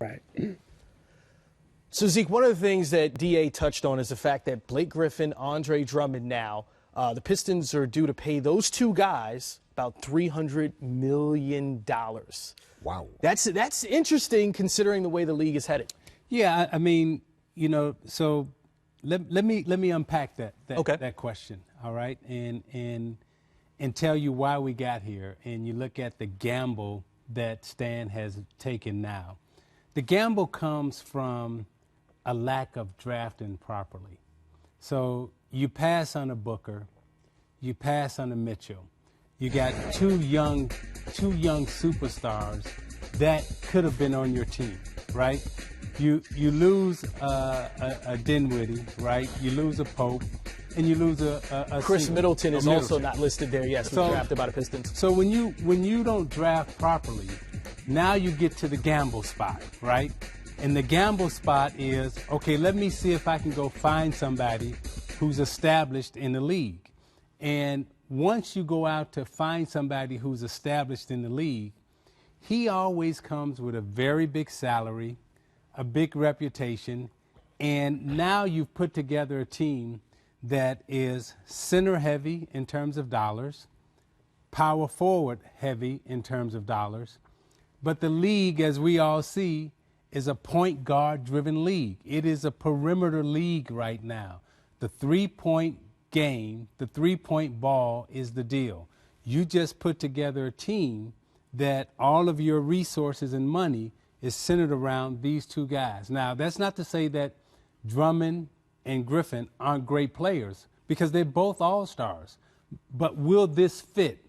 Right. So, Zeke, one of the things that DA touched on is the fact that Blake Griffin, Andre Drummond now, the Pistons are due to pay those two guys about $300 million. Wow. That's interesting considering the way the league is headed. Yeah, I mean, you know, so let me unpack that question, all right, and tell you why we got here. And you look at the gamble that Stan has taken now. The gamble comes from a lack of drafting properly. So you pass on a Booker, you pass on a Mitchell. You got two young superstars that could have been on your team, right? You lose a Dinwiddie, right? You lose a Pope, and you lose a Chris Middleton is also not listed there. Yes, was drafted by the Pistons. So when you don't draft properly, now you get to the gamble spot, right? And the gamble spot is, okay, let me see if I can go find somebody who's established in the league. And once you go out to find somebody who's established in the league, he always comes with a very big salary, a big reputation, and now you've put together a team that is center heavy in terms of dollars, power forward heavy in terms of dollars, but the league, as we all see, is a point guard driven league. It is a perimeter league right now. The 3-point game, the 3-point ball is the deal. You just put together a team that all of your resources and money is centered around these two guys. Now, that's not to say that Drummond and Griffin aren't great players, because they're both all-stars. But will this fit?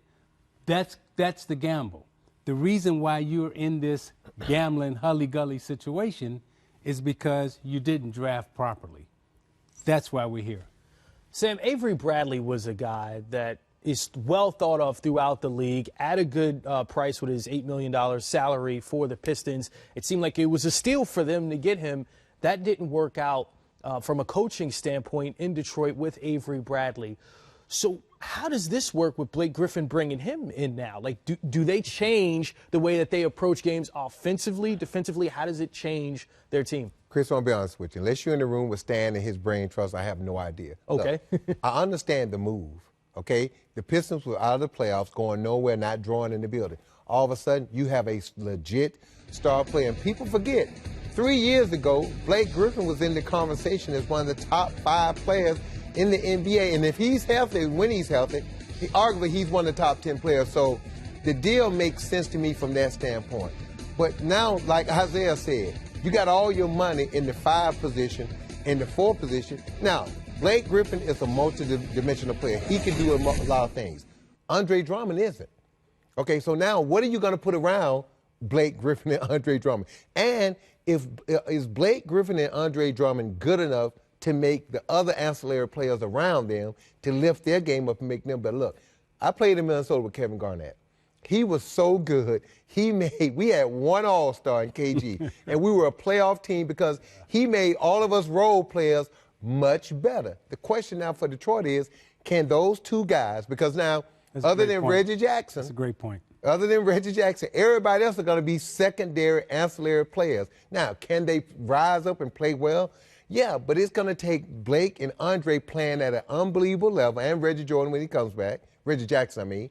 That's the gamble. The reason why you're in this gambling hully-gully situation is because you didn't draft properly. That's why we're here. Sam, Avery Bradley was a guy that is well thought of throughout the league at a good price with his $8 million salary for the Pistons. It seemed like it was a steal for them to get him. That didn't work out from a coaching standpoint in Detroit with Avery Bradley. So how does this work with Blake Griffin bringing him in now? Like, do they change the way that they approach games offensively, defensively? How does it change their team? Chris, I'll be honest with you. Unless you're in the room with Stan and his brain trust, I have no idea. Okay. Look, I understand the move, okay? The Pistons were out of the playoffs, going nowhere, not drawing in the building. All of a sudden, you have a legit star player. And people forget, 3 years ago, Blake Griffin was in the conversation as one of the top 5 players in the NBA. And if he's healthy, when he's healthy, arguably he's one of the top 10 players. So the deal makes sense to me from that standpoint. But now, like Isaiah said, you got all your money in the 5 position, in the 4 position. Now, Blake Griffin is a multi-dimensional player. He can do a lot of things. Andre Drummond isn't. Okay, so now what are you going to put around Blake Griffin and Andre Drummond? And is Blake Griffin and Andre Drummond good enough to make the other ancillary players around them to lift their game up and make them better? Look, I played in Minnesota with Kevin Garnett. He was so good. We had one all-star in KG, and we were a playoff team because he made all of us role players much better. The question now for Detroit is, can those two guys, because now, other than Reggie Jackson. That's a great point. Other than Reggie Jackson, everybody else are going to be secondary ancillary players. Now, can they rise up and play well? Yeah, but it's going to take Blake and Andre playing at an unbelievable level, and Reggie Jordan when he comes back, Reggie Jackson, I mean,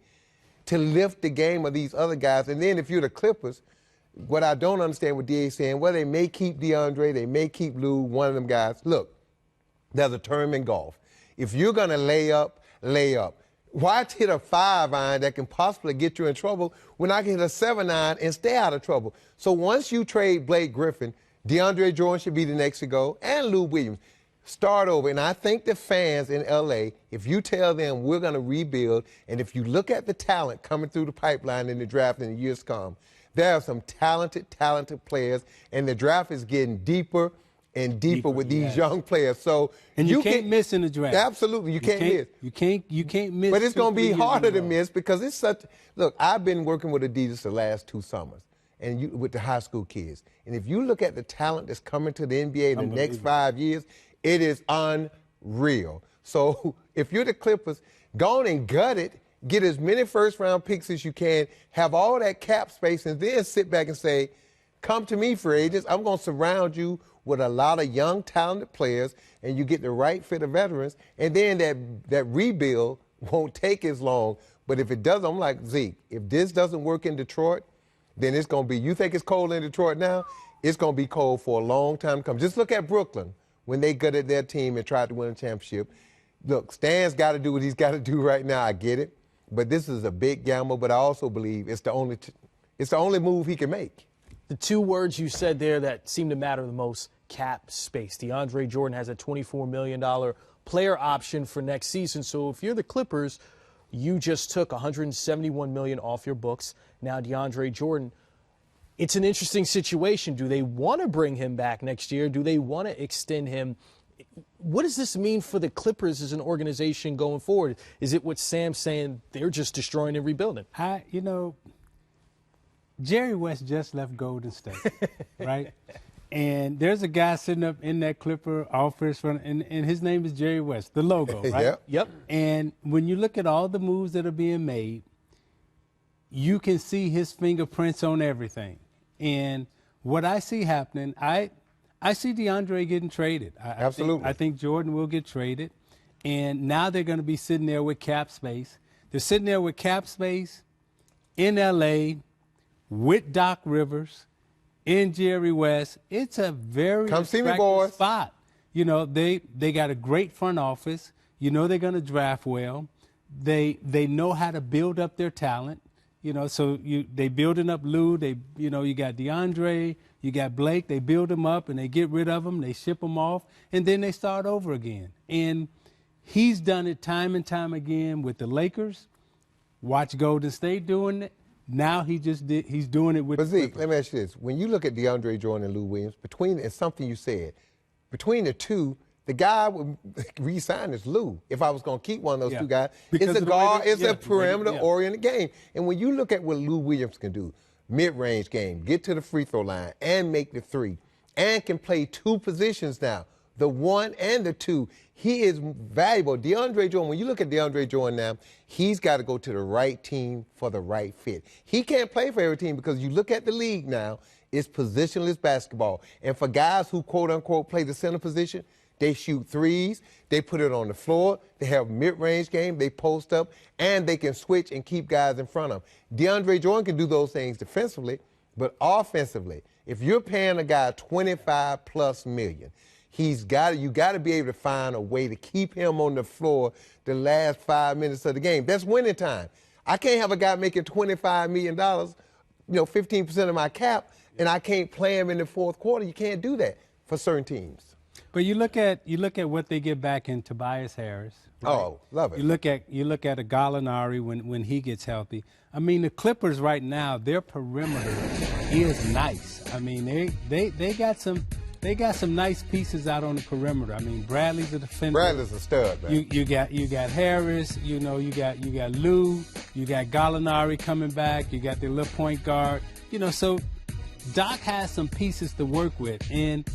to lift the game of these other guys. And then if you're the Clippers, what I don't understand what DA is saying, well, they may keep DeAndre, they may keep Lou, one of them guys. Look, there's a term in golf. If you're going to lay up, lay up. Why hit a 5-iron that can possibly get you in trouble when I can hit a 7-iron and stay out of trouble? So once you trade Blake Griffin, DeAndre Jordan should be the next to go, and Lou Williams. Start over. And I think the fans in L.A., if you tell them we're going to rebuild, and if you look at the talent coming through the pipeline in the draft in the years to come, there are some talented players, and the draft is getting deeper and deeper with these young players. So and you can't miss in the draft. Absolutely, you can't miss. You can't miss. But it's going to be harder to miss because it's such. Look, I've been working with Adidas the last 2 summers, and with the high school kids. And if you look at the talent that's coming to the NBA in the next 5 years, it is unreal. So if you're the Clippers, go on and gut it, get as many first-round picks as you can, have all that cap space, and then sit back and say, come to me, free agents. I'm going to surround you with a lot of young, talented players, and you get the right fit of veterans, and then that rebuild won't take as long. But if it doesn't, I'm like Zeke, if this doesn't work in Detroit, then it's going to be, you think it's cold in Detroit now? It's going to be cold for a long time to come. Just look at Brooklyn when they gutted their team and tried to win a championship. Look, Stan's got to do what he's got to do right now. I get it. But this is a big gamble, but I also believe it's the only move he can make. The two words you said there that seem to matter the most, cap space. DeAndre Jordan has a $24 million player option for next season. So if you're the Clippers, you just took $171 million off your books. Now DeAndre Jordan, it's an interesting situation. Do they want to bring him back next year? Do they want to extend him? What does this mean for the Clippers as an organization going forward? Is it what Sam's saying, they're just destroying and rebuilding? Jerry West just left Golden State, right? And there's a guy sitting up in that Clipper office, and his name is Jerry West, the logo, right? Yep. And when you look at all the moves that are being made, you can see his fingerprints on everything. And what I see happening, I see DeAndre getting traded. Absolutely. I think Jordan will get traded. And now they're going to be sitting there with cap space. They're sitting there with cap space in L.A., with Doc Rivers, in Jerry West. It's a very attractive spot. You know, they got a great front office. You know they're going to draft well. They know how to build up their talent. You know, so they building up Lou. You got DeAndre, you got Blake. They build them up and they get rid of them. They ship them off, and then they start over again. And he's done it time and time again with the Lakers. Watch Golden State doing it. Now he's doing it with. But Zeke, let me ask you this: when you look at DeAndre Jordan and Lou Williams, it's something you said. Between the two, the guy would re-sign is Lou. If I was going to keep one of those two guys, because it's a guard, it's a perimeter-oriented game. And when you look at what Lou Williams can do, mid-range game, get to the free throw line and make the three, and can play two positions now, the 1 and the 2. He is valuable. DeAndre Jordan, when you look at DeAndre Jordan now, he's got to go to the right team for the right fit. He can't play for every team because you look at the league now, it's positionless basketball. And for guys who, quote-unquote, play the center position, they shoot threes, they put it on the floor, they have mid-range game, they post up, and they can switch and keep guys in front of them. DeAndre Jordan can do those things defensively, but offensively, if you're paying a guy $25+ million, you got to be able to find a way to keep him on the floor the last 5 minutes of the game. That's winning time. I can't have a guy making $25 million, 15% of my cap, and I can't play him in the fourth quarter. You can't do that for certain teams. But you look at what they get back in Tobias Harris. Right? Oh, love it. You look at a Gallinari when he gets healthy. I mean, the Clippers right now, their perimeter is nice. I mean, they got some nice pieces out on the perimeter. I mean, Bradley's a defender. Bradley's a stud, man. You got Harris. You got Lou. You got Gallinari coming back. You got the little point guard. So Doc has some pieces to work with, and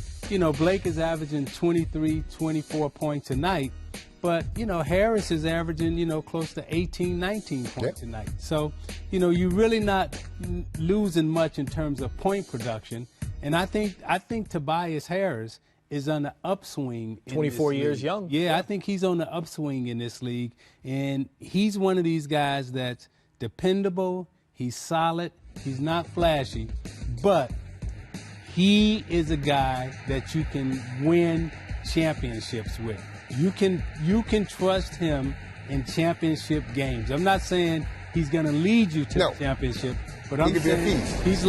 Blake is averaging 23, 24 points a night, but Harris is averaging close to 18, 19 points a night. So you're really not losing much in terms of point production. And I think Tobias Harris is on the upswing. 24 years young. Yeah, I think he's on the upswing in this league. And he's one of these guys that's dependable. He's solid. He's not flashy. But he is a guy that you can win championships with. You can trust him in championship games. I'm not saying he's going to lead you to the championship. But I'm saying he's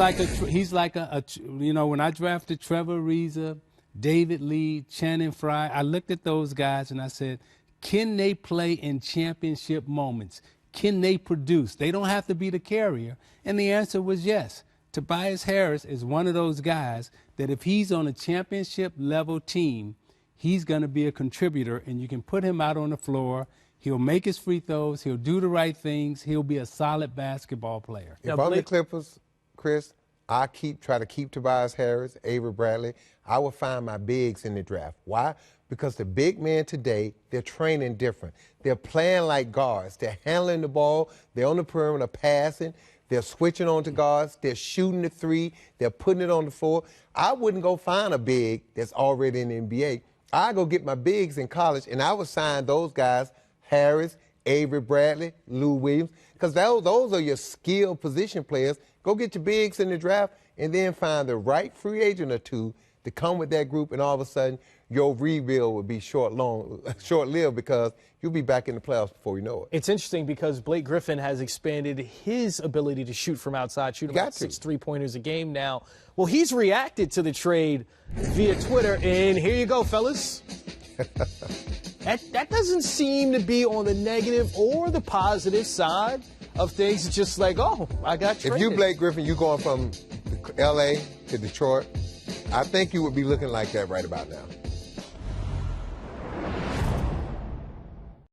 like a when I drafted Trevor Ariza, David Lee, Channing Frye, I looked at those guys and I said, can they play in championship moments? Can they produce? They don't have to be the carrier. And the answer was yes. Tobias Harris is one of those guys that if he's on a championship level team, he's going to be a contributor, and you can put him out on the floor. He'll make his free throws. He'll do the right things. He'll be a solid basketball player. If I'm the Clippers, Chris, I try to keep Tobias Harris, Avery Bradley. I will find my bigs in the draft. Why? Because the big men today, they're training different. They're playing like guards. They're handling the ball. They're on the perimeter passing. They're switching on to guards. They're shooting the three. They're putting it on the floor. I wouldn't go find a big that's already in the NBA. I go get my bigs in college, and I would sign those guys, Harris, Avery Bradley, Lou Williams, because those are your skilled position players. Go get your bigs in the draft, and then find the right free agent or two to come with that group, and all of a sudden your rebuild would be short-lived because you'll be back in the playoffs before you know it. It's interesting because Blake Griffin has expanded his ability to shoot from outside, shoot about 6 3-pointers a game now. Well, he's reacted to the trade via Twitter, and here you go, fellas. That doesn't seem to be on the negative or the positive side of things. It's just like, oh, I got traded. If you Blake Griffin, you going from L.A. to Detroit, I think you would be looking like that right about now.